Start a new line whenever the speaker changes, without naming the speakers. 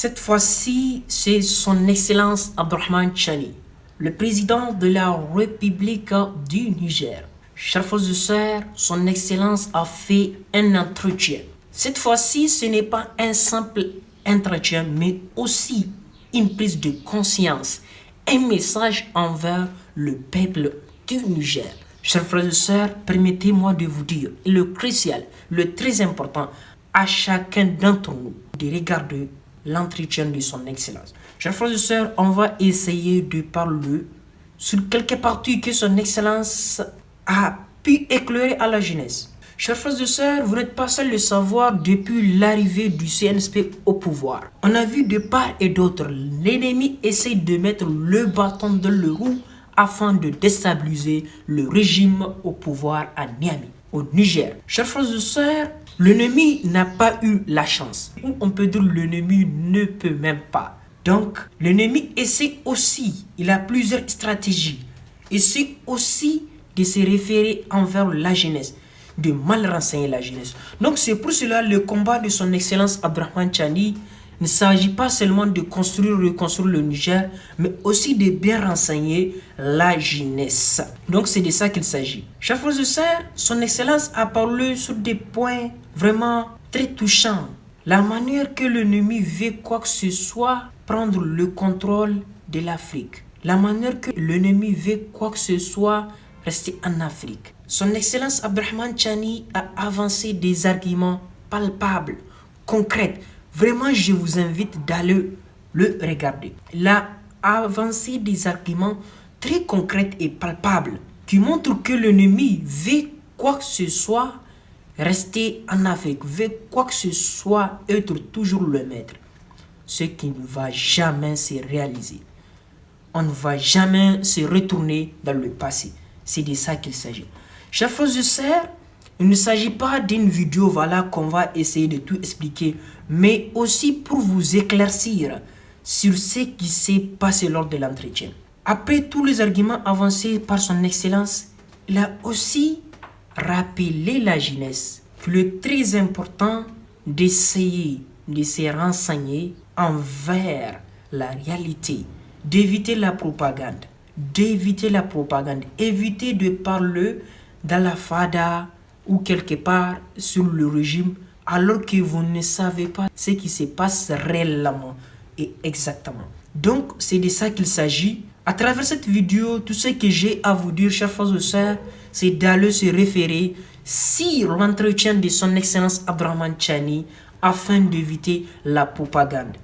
Cette fois-ci, c'est son Excellence Abdourahmane Tchani, le président de la République du Niger. Chers frères et sœurs, son Excellence a fait un entretien. Cette fois-ci, ce n'est pas un simple entretien, mais aussi une prise de conscience, un message envers le peuple du Niger. Chers frères et sœurs, permettez-moi de vous dire le crucial, le très important à chacun d'entre nous de regarder l'entretien de son Excellence. Chers frères et sœurs, on va essayer de parler sur quelques parties que son Excellence a pu éclairer à la jeunesse. Chers frères et sœurs, vous n'êtes pas seuls de savoir depuis l'arrivée du CNSP au pouvoir. On a vu de part et d'autre, l'ennemi essaye de mettre le bâton dans le roue afin de déstabiliser le régime au pouvoir à Niamey, au Niger. Chers frères et sœurs, l'ennemi n'a pas eu la chance. Ou on peut dire l'ennemi ne peut même pas. Donc, l'ennemi essaie aussi, il a plusieurs stratégies. Essaie aussi de se référer envers la jeunesse, de mal renseigner la jeunesse. Donc, c'est pour cela le combat de son Excellence Abdourahmane Tchani ne s'agit pas seulement de reconstruire le Niger, mais aussi de bien renseigner la jeunesse. Donc c'est de ça qu'il s'agit. Chers frères et sœurs, son Excellence a parlé sur des points vraiment très touchants. La manière que l'ennemi veut quoi que ce soit prendre le contrôle de l'Afrique. La manière que l'ennemi veut quoi que ce soit rester en Afrique. Son Excellence Abdourahmane Tchani a avancé des arguments palpables, concrets. Vraiment, je vous invite d'aller le regarder. Il a avancé des arguments très concrets et palpables qui montrent que l'ennemi veut quoi que ce soit rester en Afrique, veut quoi que ce soit être toujours le maître. Ce qui ne va jamais se réaliser. On ne va jamais se retourner dans le passé. C'est de ça qu'il s'agit. Chers frères et sœurs, il ne s'agit pas d'une vidéo qu'on va essayer de tout expliquer, mais aussi pour vous éclaircir sur ce qui s'est passé lors de l'entretien. Après tous les arguments avancés par son Excellence, il a aussi rappelé la jeunesse qu'il est très important d'essayer de se renseigner envers la réalité, d'éviter la propagande, éviter de parler dans la fada ou quelque part sur le régime alors que vous ne savez pas ce qui se passe réellement et exactement. Donc c'est de ça qu'il s'agit. À travers cette vidéo, tout ce que j'ai à vous dire, chers frères et sœurs, c'est d'aller se référer sur l'entretien de son Excellence Abdourahmane Tchani afin d'éviter la propagande.